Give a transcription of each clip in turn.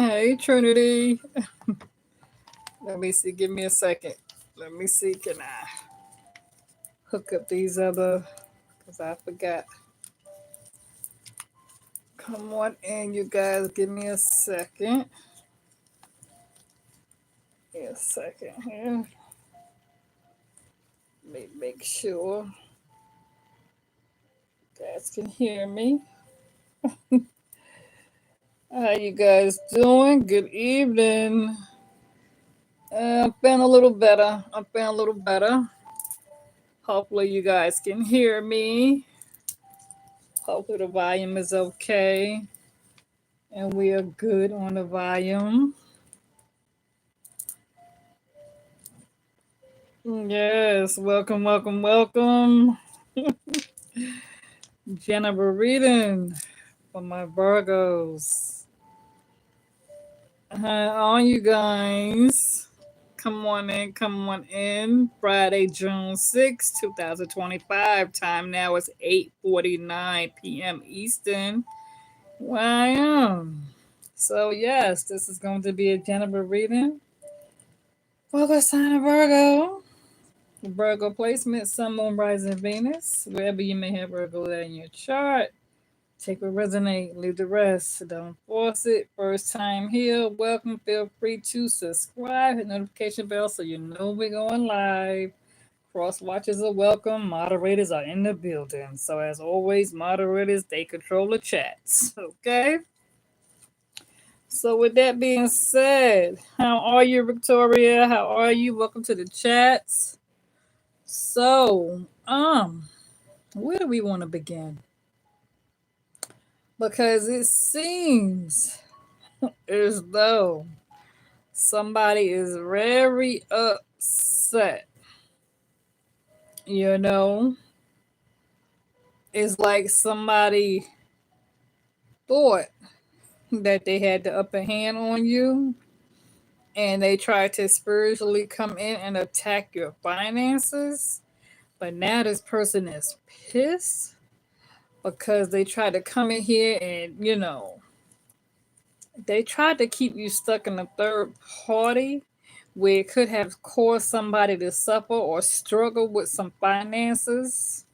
Hey, Trinity. Let me see. Give me a second. Let me see. Can I hook up these other? Because I forgot. Come on in, you guys. Give me a second. Give me a second here. Let me make sure you guys can hear me. How you guys doing? Good evening. I'm feeling a little better. I'm feeling a little better. Hopefully, you guys can hear me. Hopefully, the volume is okay. And we are good on the volume. Yes, welcome, welcome, welcome. Jennifer reading for my Virgos. On you guys. Come on in, come on in. Friday, June 6th, 2025. Time now is 8:49 p.m. Eastern. Where I am. So yes, this is going to be a Jennifer reading for the sign of Virgo. Virgo placement, Sun, Moon, Rising, Venus. Wherever you may have Virgo there in your chart. Take what resonate, leave the rest. Don't force it. First time here, welcome. Feel free to subscribe, hit notification bell so you know we're going live. Cross watchers are welcome. Moderators are in the building. So as always, moderators, they control the chats. Okay? So with that being said, how are you, Victoria? How are you? Welcome to the chats. So, where do we want to begin? Because it seems as though somebody is very upset. You know, it's like somebody thought that they had the upper hand on you and they tried to spiritually come in and attack your finances. But now this person is pissed because they tried to come in here and, they tried to keep you stuck in a third party where it could have caused somebody to suffer or struggle with some finances.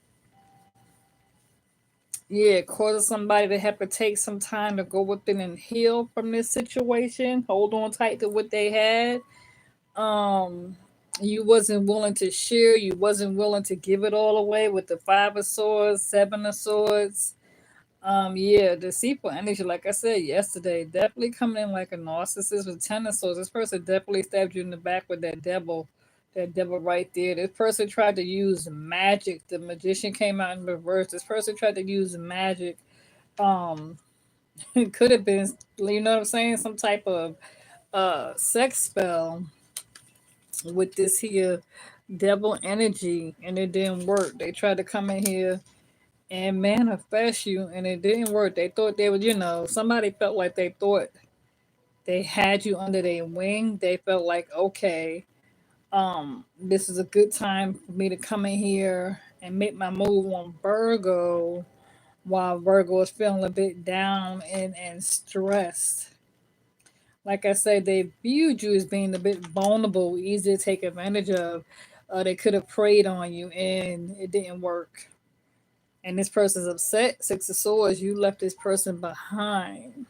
Yeah, causes somebody to have to take some time to go within and heal from this situation. Hold on tight to what they had. Um, you wasn't willing to share. You wasn't willing to give it all away with the Five of Swords, Seven of Swords. Yeah, deceitful energy, like I said yesterday, definitely coming in like a narcissist with Ten of Swords. This person definitely stabbed you in the back with that devil right there. This person tried to use magic. The magician came out in reverse. This person tried to use magic. Um, it could have been, you know what I'm saying, some type of sex spell with this here devil energy, and it didn't work. They tried to come in here and manifest you and it didn't work. They thought they would, somebody felt like they thought they had you under their wing. They felt like, okay, this is a good time for me to come in here and make my move on Virgo while Virgo is feeling a bit down and stressed. Like I said, they viewed you as being a bit vulnerable, easy to take advantage of. They could have preyed on you and it didn't work, and this person's upset. Six of Swords, you left this person behind.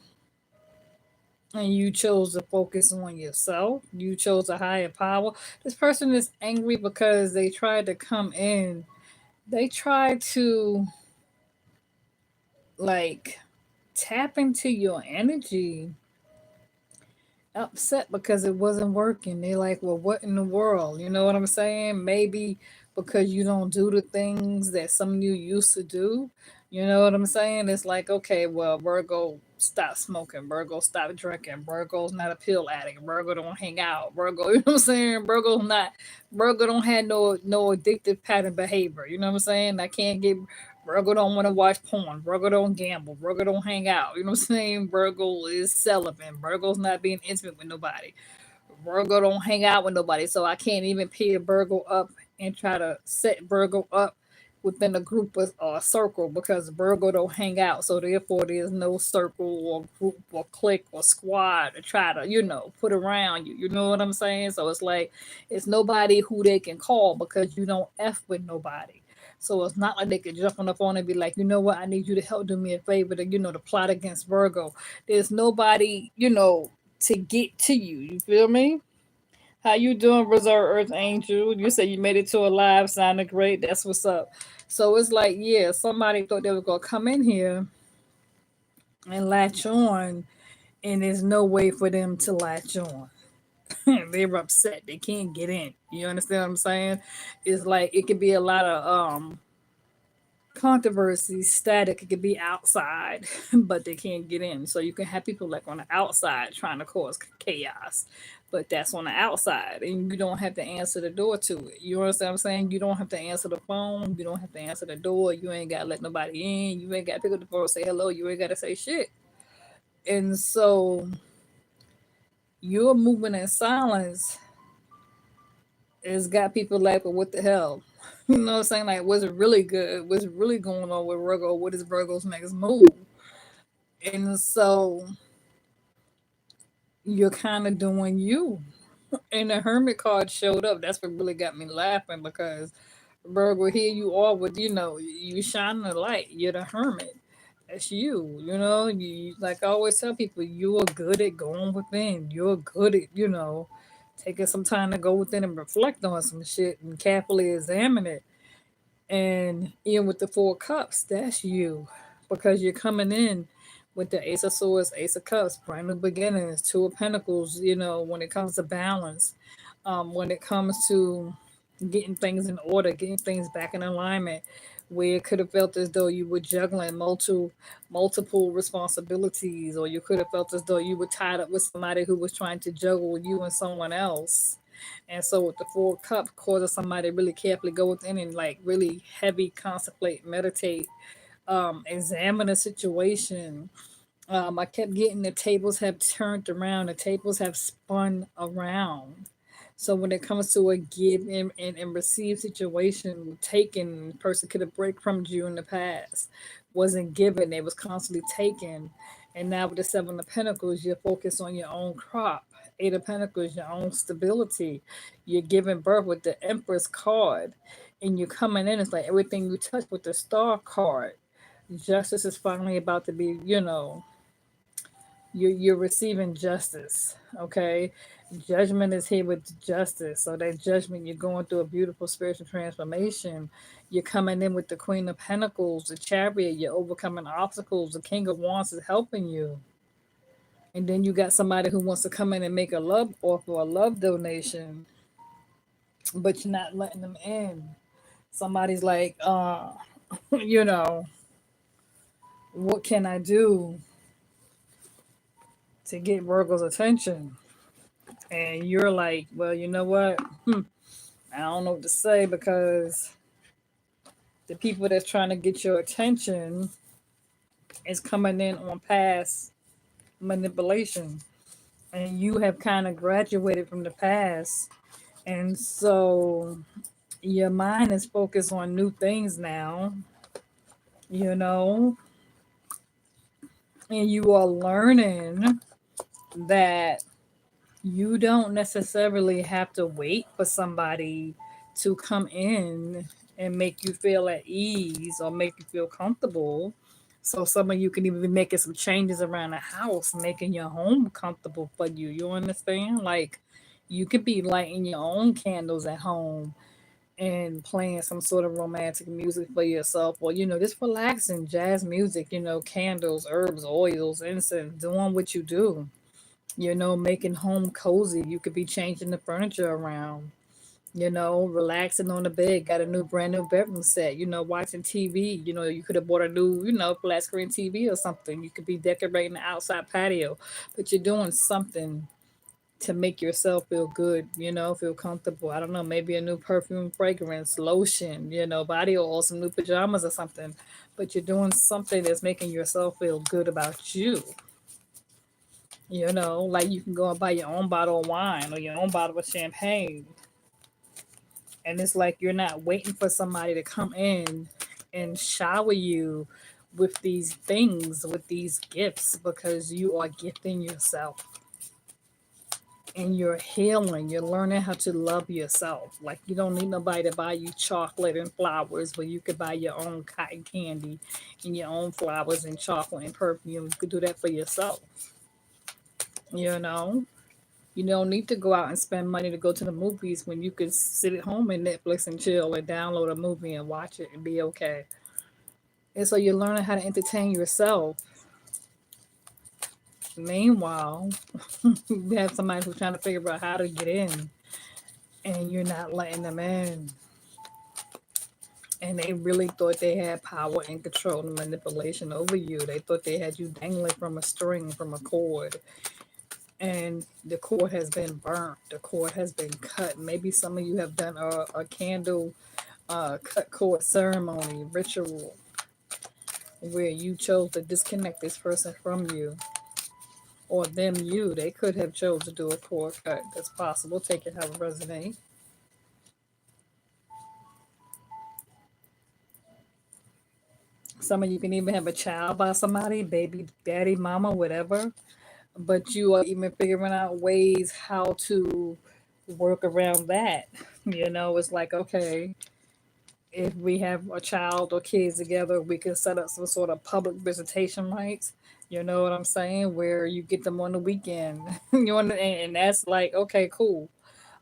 And you chose to focus on yourself. You chose a higher power. This person is angry because they tried to come in. They tried to, like, tap into your energy. Upset because it wasn't working. They're like, well, what in the world? You know what I'm saying? Maybe because you don't do the things that some of you used to do. You know what I'm saying? It's like, okay, well, Virgo stop smoking. Virgo stop drinking. Virgo's not a pill addict. Virgo don't hang out. Virgo, you know what I'm saying? Virgo don't have no addictive pattern behavior. You know what I'm saying? I can't get Virgo don't want to watch porn. Virgo don't gamble. Virgo don't hang out. You know what I'm saying? Virgo is celibate. Virgo's not being intimate with nobody. Virgo don't hang out with nobody. So I can't even pair Virgo up and try to set Virgo up within a group or circle, because Virgo don't hang out, so therefore there's no circle or group or clique or squad to try to put around you. You know what I'm saying? So it's like it's nobody who they can call because you don't f with nobody. So it's not like they could jump on the phone and be like, you know what, I need you to help do me a favor to to plot against Virgo. There's nobody to get to you. You feel me? How you doing, Reserve Earth Angel? You said you made it to a live, sounding great. That's what's up. So it's like, yeah, somebody thought they were gonna come in here and latch on, and there's no way for them to latch on. They're upset. They can't get in. You understand what I'm saying? It's like it could be a lot of controversy, static. It could be outside, but they can't get in. So you can have people like on the outside trying to cause chaos, but that's on the outside, and you don't have to answer the door to it. You understand what I'm saying? You don't have to answer the phone. You don't have to answer the door. You ain't got to let nobody in. You ain't got to pick up the phone and say hello. You ain't got to say shit. And so your movement in silence has got people like, well, what the hell? You know what I'm saying? Like, what's really good? What's really going on with Virgo? What is Virgo's next move? And so you're kind of doing you. And the Hermit card showed up. That's what really got me laughing, because Virgo, here you are with, you shining a light. You're the Hermit. That's you. Like I always tell people, you are good at going within. You're good at, taking some time to go within and reflect on some shit and carefully examine it. And even with the Four Cups, that's you, because you're coming in with the Ace of Swords, Ace of Cups, brand new beginnings, Two of Pentacles. When it comes to balance, when it comes to getting things in order, getting things back in alignment, where it could have felt as though you were juggling multiple responsibilities, or you could have felt as though you were tied up with somebody who was trying to juggle you and someone else. And so with the Four Cup causes somebody to really carefully go within and like really heavy contemplate, meditate, examine the situation. I kept getting the tables have turned around, the tables have spun around. So when it comes to a give and receive situation, taken, person could have break from you in the past, wasn't given, they was constantly taken. And now with the Seven of Pentacles, you're focused on your own crop. Eight of Pentacles, your own stability. You're giving birth with the Empress card. And you're coming in, it's like everything you touch with the Star card. Justice is finally about to be, you're receiving justice. Okay, judgment is here with justice. So that judgment, you're going through a beautiful spiritual transformation. You're coming in with the Queen of Pentacles, the Chariot. You're overcoming obstacles. The King of Wands is helping you. And then you got somebody who wants to come in and make a love offer, a love donation, but you're not letting them in. Somebody's like, you know, what can I do to get Virgo's attention? And you're like, well, you know what? I don't know what to say, because the people that's trying to get your attention is coming in on past manipulation. And you have kind of graduated from the past. And so your mind is focused on new things now, you know, and you are learning that you don't necessarily have to wait for somebody to come in and make you feel at ease or make you feel comfortable. So some of you can even be making some changes around the house, making your home comfortable for you. You understand? Like, you could be lighting your own candles at home and playing some sort of romantic music for yourself, or just relaxing jazz music, candles, herbs, oils, incense, doing what you do, making home cozy. You could be changing the furniture around, relaxing on the bed, got a new brand new bedroom set, watching TV. You could have bought a new, flat screen TV or something. You could be decorating the outside patio, but you're doing something to make yourself feel good, feel comfortable. I don't know, maybe a new perfume, fragrance, lotion, body oil, some new pajamas or something. But you're doing something that's making yourself feel good about you. Like you can go and buy your own bottle of wine or your own bottle of champagne. And it's like you're not waiting for somebody to come in and shower you with these things, with these gifts, because you are gifting yourself and you're healing. You're learning how to love yourself. Like, you don't need nobody to buy you chocolate and flowers, but you could buy your own cotton candy and your own flowers and chocolate and perfume. You could do that for yourself. You know, you don't need to go out and spend money to go to the movies when you could sit at home and Netflix and chill and download a movie and watch it and be okay. And so you're learning how to entertain yourself. Meanwhile, you have somebody who's trying to figure out how to get in, and you're not letting them in. And they really thought they had power and control and manipulation over you. They thought they had you dangling from a string, from a cord. And the cord has been burnt. The cord has been cut. Maybe some of you have done a candle cut cord ceremony, ritual, where you chose to disconnect this person from you. Or them you. They could have chose to do a cord cut. That's possible. Take it how it resonate. Some of you can even have a child by somebody, baby, daddy, mama, whatever. But you are even figuring out ways how to work around that. You know, it's like, okay, if we have a child or kids together, we can set up some sort of public visitation rights. You know what I'm saying? Where you get them on the weekend. And that's like, okay, cool.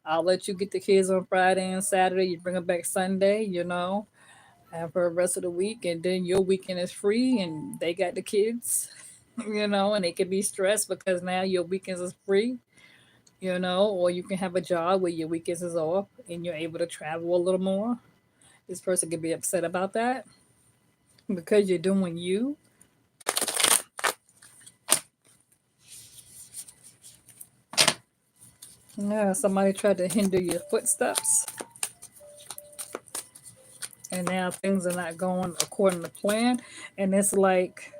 I'll let you get the kids on Friday and Saturday. You bring them back Sunday, have for the rest of the week, and then your weekend is free, and they got the kids, and they can be stressed because now your weekends is free, or you can have a job where your weekends is off and you're able to travel a little more. This person could be upset about that because you're doing you. Yeah, somebody tried to hinder your footsteps, and now things are not going according to plan. And it's like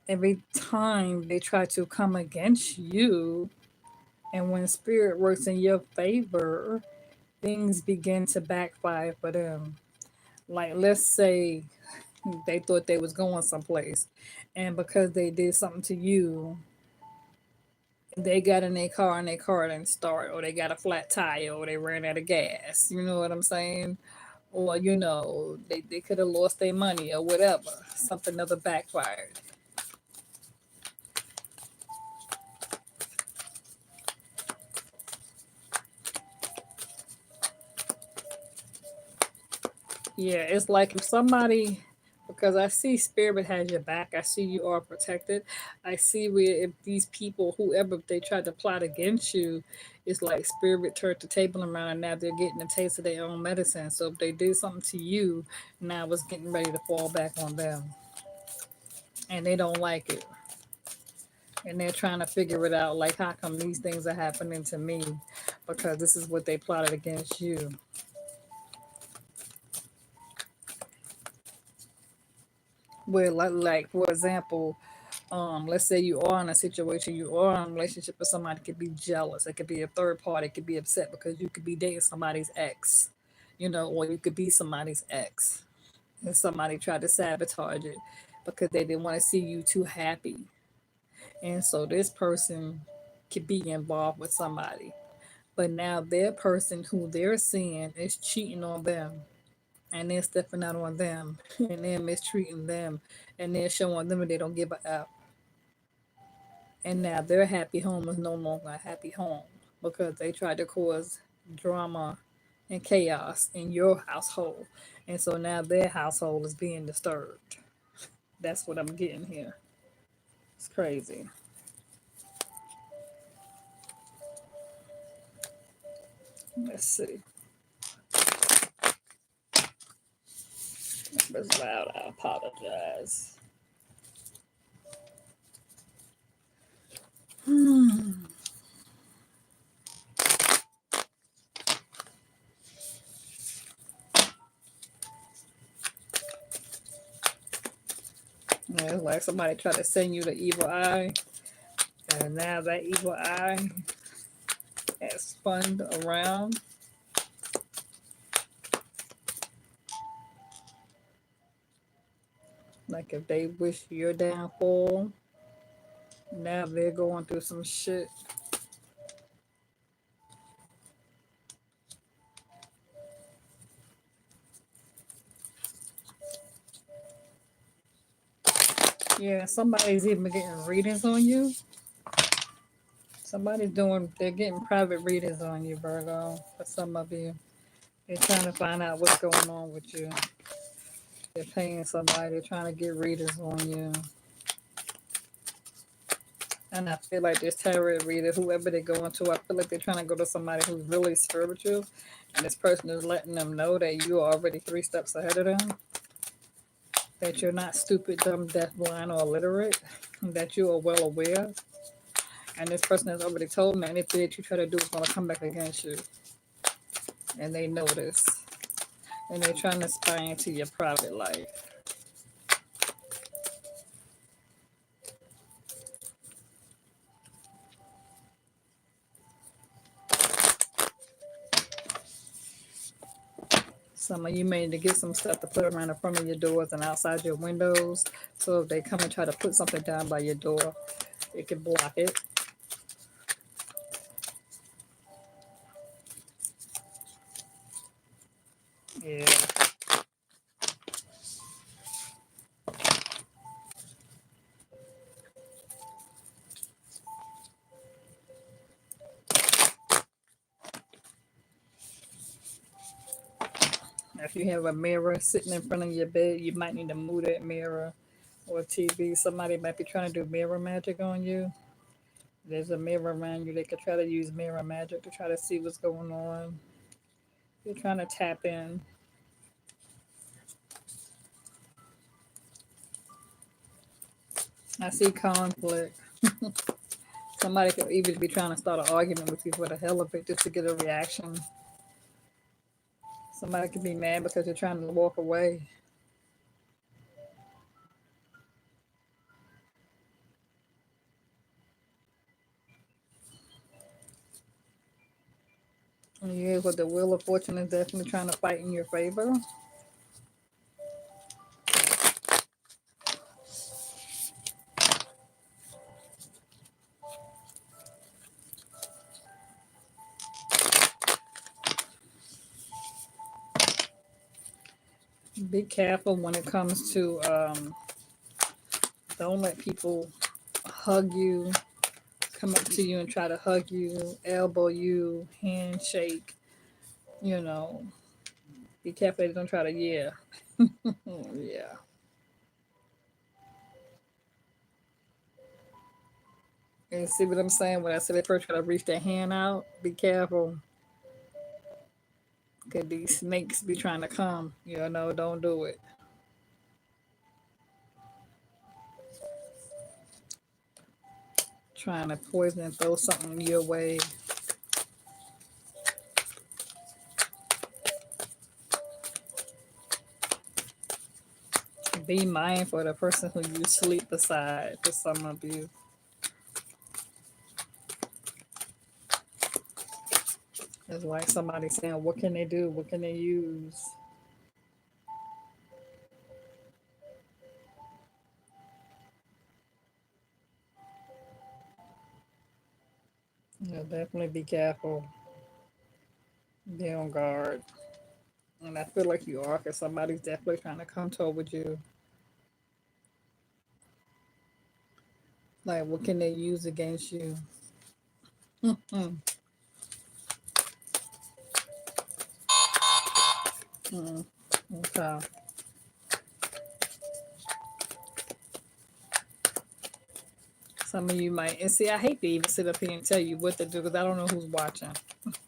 every time they try to come against you, and when spirit works in your favor, things begin to backfire for them. Like, let's say they thought they was going someplace, and because they did something to you, they got in their car and their car didn't start, or they got a flat tire, or they ran out of gas. You know what I'm saying? Or they could have lost their money or whatever. Something other backfired. Yeah, it's like if somebody, because I see spirit has your back. I see you are protected. I see where if these people, whoever, if they tried to plot against you, it's like spirit turned the table around and now they're getting a taste of their own medicine. So if they did something to you, now it's getting ready to fall back on them. And they don't like it. And they're trying to figure it out, like, how come these things are happening to me? Because this is what they plotted against you. Where, like for example, let's say you are in a situation, you are in a relationship with somebody, could be jealous, it could be a third party, it could be upset because you could be dating somebody's ex, or you could be somebody's ex, and somebody tried to sabotage it because they didn't want to see you too happy. And so this person could be involved with somebody, but now their person who they're seeing is cheating on them, and they're stepping out on them and they're mistreating them, and they're showing them that they don't give a F. And now their happy home is no longer a happy home because they tried to cause drama and chaos in your household. And so now their household is being disturbed. That's what I'm getting here. It's crazy. Let's see. If it's loud, I apologize. Yeah, it's like somebody tried to send you the evil eye, and now that evil eye has spun around, Like if they wish your downfall, now they're going through some shit. Yeah, somebody's even getting readings on you. They're getting private readings on you, Virgo. For some of you, they're trying to find out what's going on with you. They're paying somebody, they're trying to get readings on you. And I feel like this tarot reader, whoever they're going to, I feel like they're trying to go to somebody who's really spiritual. And this person is letting them know that you are already 3 steps ahead of them. That you're not stupid, dumb, deaf, blind, or illiterate. That you are well aware. And this person has already told them that anything that you try to do is going to come back against you. And they know this. And they're trying to spy into your private life. Some of you may need to get some stuff to put around the front of your doors and outside your windows. So if they come and try to put something down by your door, it can block it. Yeah. If you have a mirror sitting in front of your bed, you might need to move that mirror or TV. Somebody might be trying to do mirror magic on you. There's a mirror around you. They could try to use mirror magic to try to see what's going on. You're trying to tap in. I see conflict. Somebody could even be trying to start an argument with you for the hell of it just to get a reaction. Somebody could be mad because you're trying to walk away. Yeah, but the wheel of fortune is definitely trying to fight in your favor. Be careful when it comes to don't let people hug you, come up to you and try to hug you, elbow you, handshake. You know, be careful they don't try to, yeah. Yeah. And see what I'm saying? When I say they first try to reach their hand out, be careful. Because these snakes be trying to come. You know, don't do it. Trying to poison and throw something your way. Be mindful of the person who you sleep beside for some of you. It's like somebody saying, what can they do? What can they use? Definitely be careful. Be on guard. And I feel like you are because somebody's definitely trying to come toward you. Like, what can they use against you? Mm-mm. Mm-mm. Okay. Some of you might, and see, I hate to even sit up here and tell you what to do because I don't know who's watching.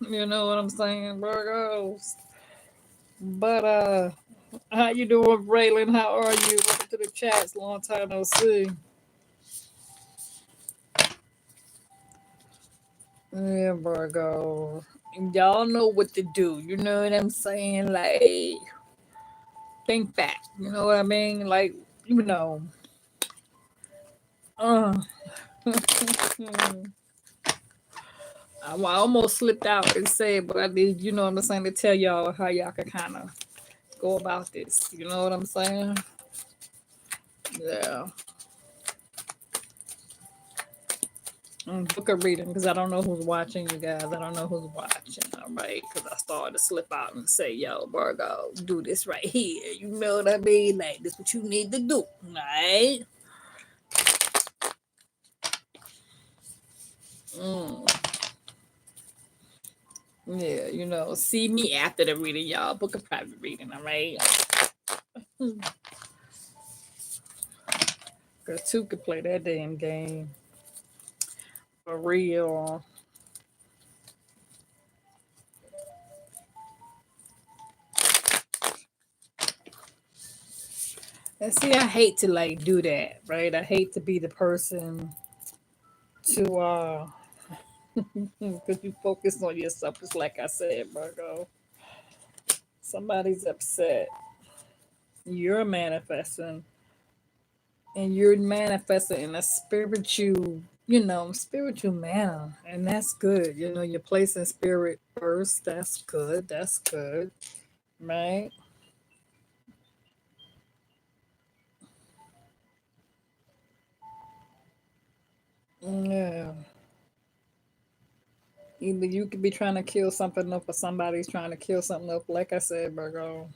You know what I'm saying, Virgos? But how you doing, Braylon? How are you? Welcome to the chats. Long time no see. Yeah, Virgo. Y'all know what to do. You know what I'm saying? Like, think back. You know what I mean? Like, you know. Uh, I almost slipped out and said, but I did, you know what I'm saying, to tell y'all how y'all can kind of go about this. You know what I'm saying? Yeah. Book a reading because I don't know who's watching, you guys. I don't know who's watching, all right? Because I started to slip out and say, yo, Virgo, do this right here. You know what I mean? Like, this what you need to do, right? Mm. Yeah, see me after the reading, y'all. Book a private reading, all right? Because two could play that damn game. For real. And see, I hate to like do that, right? I hate to be the person to because you focus on yourself. It's like I said, Virgo. Somebody's upset. You're manifesting, and you're manifesting in a spiritual manner, and that's good. You're placing spirit first. That's good. That's good, right? Yeah. Either you could be trying to kill something up, or somebody's trying to kill something up. Like I said, Virgo,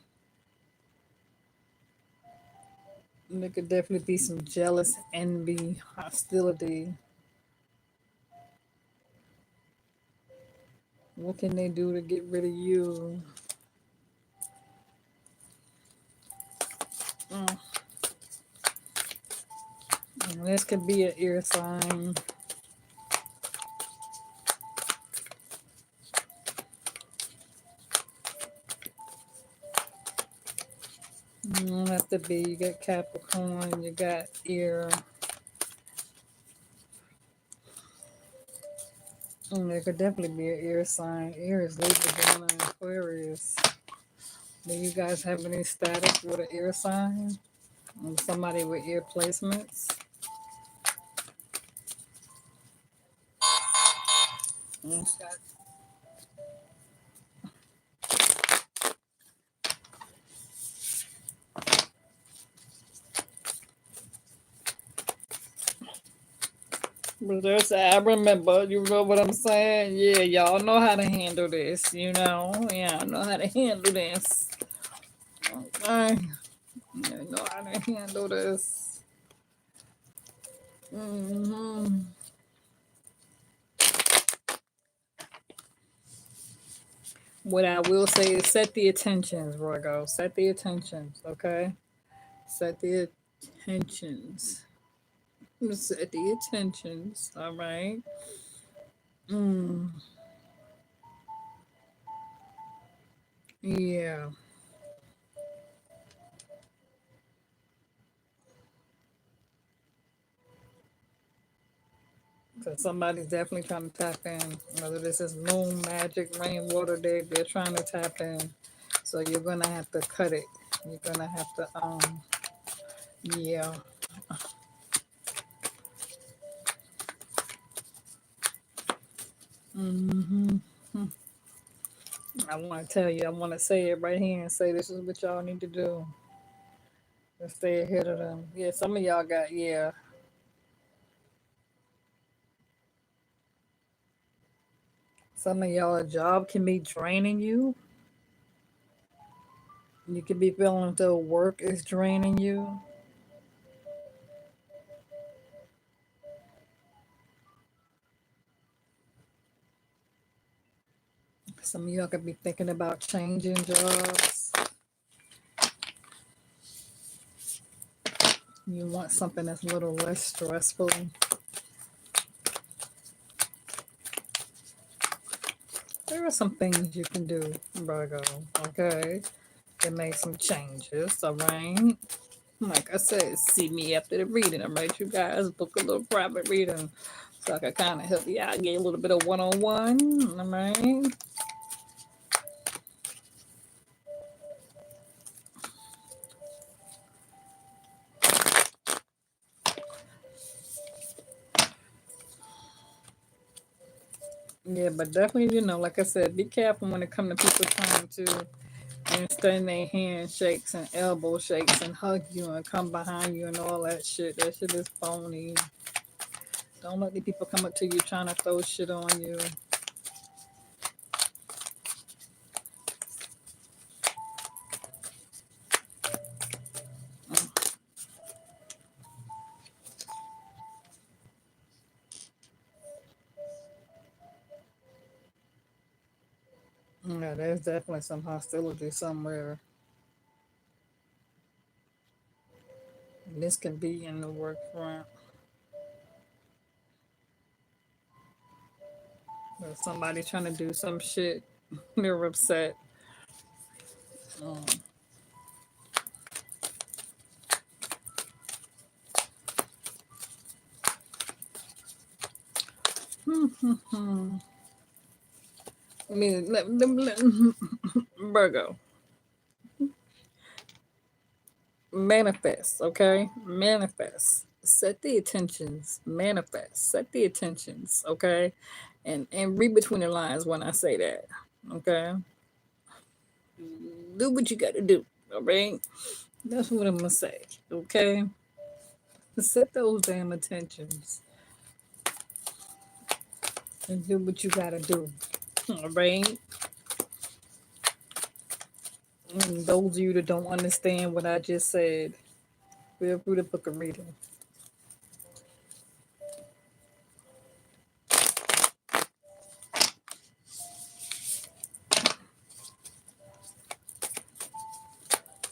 there could definitely be some jealous, envy, hostility. What can they do to get rid of you? Mm. This could be an ear sign. Have to be. You got Capricorn. You got ear. There could definitely be an ear sign. Ear is Libra, Gemini, Aquarius. Do you guys have any status with an ear sign? Somebody with ear placements? Mm. But I remember, you know what I'm saying? Yeah, y'all know how to handle this, Yeah, I know how to handle this. Okay. Yeah, know how to handle this. hmm What I will say is set the attentions, Virgo. Set the attentions, okay? Set the attentions. Set the attentions, all right? Mm, yeah. Because somebody's definitely trying to tap in. Whether this is moon, magic, rainwater, they're trying to tap in. So you're going to have to cut it. You're going to have to, yeah. hmm I want to tell you, I want to say it right here and say this is what y'all need to do to stay ahead of them. Yeah, some of y'all got, yeah. Some of y'all, a job can be draining you. You could be feeling as though work is draining you. Some of y'all could be thinking about changing jobs. You want something that's a little less stressful. There are some things you can do, Virgo. Okay, can make some changes. All right. Like I said, see me after the reading. All right, you guys book a little private reading so I can kind of help you out, get a little bit of one-on-one. All right. Yeah, but definitely, like I said, be careful when it comes to people trying to and stand their handshakes and elbow shakes and hug you and come behind you and all that shit. That shit is phony. Don't let the people come up to you trying to throw shit on you. Yeah, there's definitely some hostility somewhere. And this can be in the work front. Or somebody trying to do some shit. They're upset. Um, I mean, Virgo, manifest, okay? Manifest. Set the attentions. Manifest. Set the attentions, okay? And read between the lines when I say that, okay? Do what you got to do, all right? That's what I'm gonna say, okay? Set those damn attentions and do what you gotta do, all right? And those of you that don't understand what I just said, feel free to book a reading.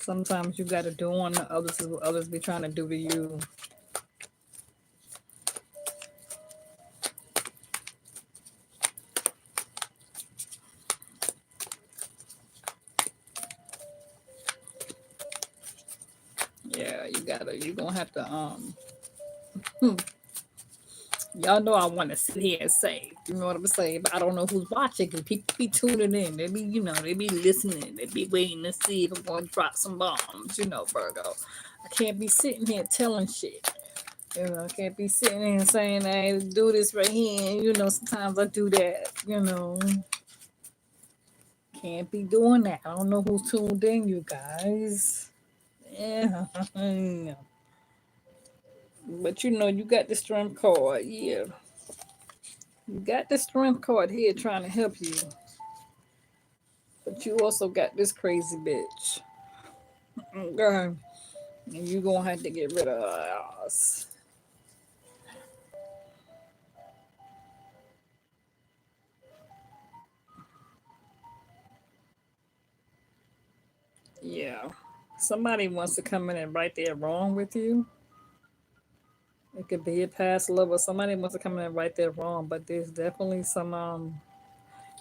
Sometimes you gotta do on the others is what others be trying to do to you. Yeah, you gonna have to hmm, y'all know I want to sit here and say, you know what I'm saying, but I don't know who's watching because people be tuning in. They be, they be listening. They be waiting to see if I'm going to drop some bombs, Virgo. I can't be sitting here telling shit. I can't be sitting here saying, hey, do this right here. Sometimes I do that. Can't be doing that. I don't know who's tuned in, you guys. Yeah. But you got the strength card. Yeah. You got the strength card here trying to help you. But you also got this crazy bitch. Okay. And you gonna have to get rid of us. Yeah. Somebody wants to come in and right there wrong with you. It could be a past lover. Somebody wants to come in and right there wrong, but there's definitely some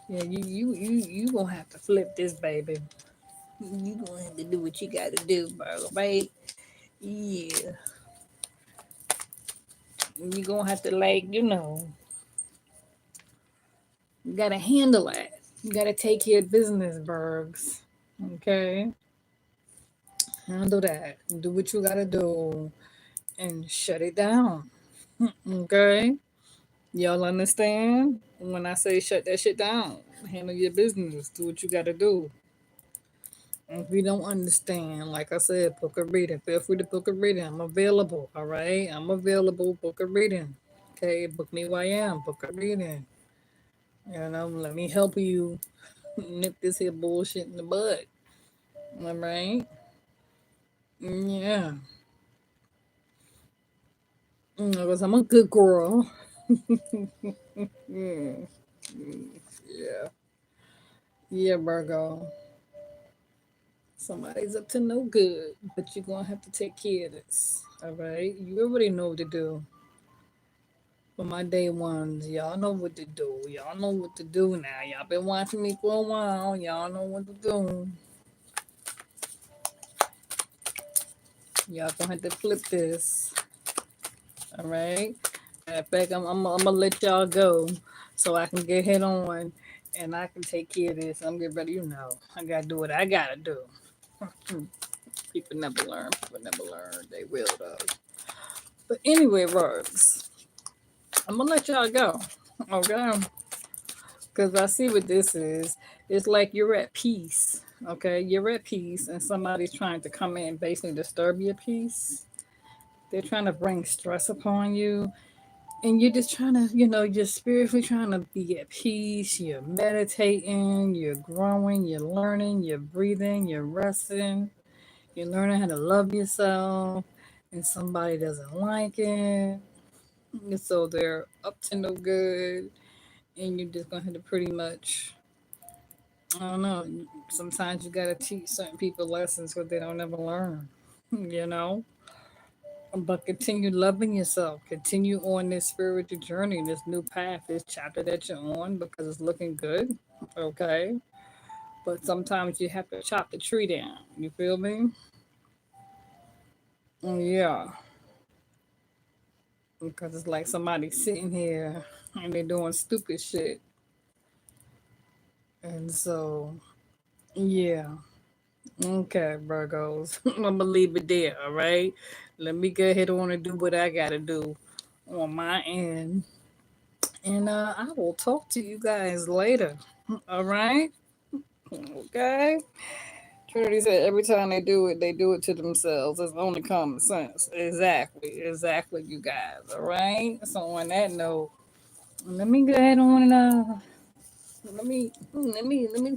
yeah, you gonna have to flip this baby. You gonna have to do what you gotta do, bro, right? Yeah. You gonna have to you gotta handle it. You gotta take care of business, Bergs. Okay? Handle that. Do what you gotta do and shut it down. Okay? Y'all understand? When I say shut that shit down, handle your business. Do what you gotta do. If you don't understand, like I said, book a reading. Feel free to book a reading. I'm available. All right? I'm available. Book a reading. Okay? Book me where I am. Book a reading. Let me help you nip this here bullshit in the bud. All right? Yeah. Because I'm a good girl. Mm, yeah. Yeah, Virgo. Somebody's up to no good, but you're going to have to take care of this. All right? You already know what to do. For my day ones, y'all know what to do. Y'all know what to do now. Y'all been watching me for a while. Y'all know what to do. Y'all gonna have to flip this. All right. In fact, I'm gonna let y'all go so I can get head on and I can take care of this. I'm getting ready. I gotta do what I gotta do. People never learn. People never learn. They will though. But anyway, Rogues, I'm gonna let y'all go. Okay. Because I see what this is. It's like you're at peace. Okay, you're at peace, and somebody's trying to come in and basically disturb your peace. They're trying to bring stress upon you, and you're just trying to, you're spiritually trying to be at peace. You're meditating, you're growing, you're learning, you're breathing, you're resting, you're learning how to love yourself, and somebody doesn't like it. And so they're up to no good, and you're just gonna have to pretty much, I don't know. Sometimes you gotta teach certain people lessons because they don't ever learn, you know. But continue loving yourself. Continue on this spiritual journey, this new path, this chapter that you're on because it's looking good. Okay. But sometimes you have to chop the tree down. You feel me? Yeah. Because it's like somebody sitting here and they're doing stupid shit. And so, yeah. Okay, Virgos. I'm gonna leave it there, all right? Let me go ahead on and do what I gotta do on my end. And I will talk to you guys later. All right? Okay. Trinity said every time they do it to themselves. It's only common sense. Exactly. Exactly, you guys. All right. So on that note, let me go ahead on and let me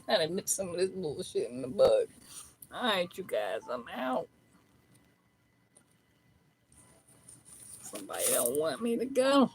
kind of nip some of this bullshit in the bud. All right, you guys. I'm out. Somebody don't want me to go.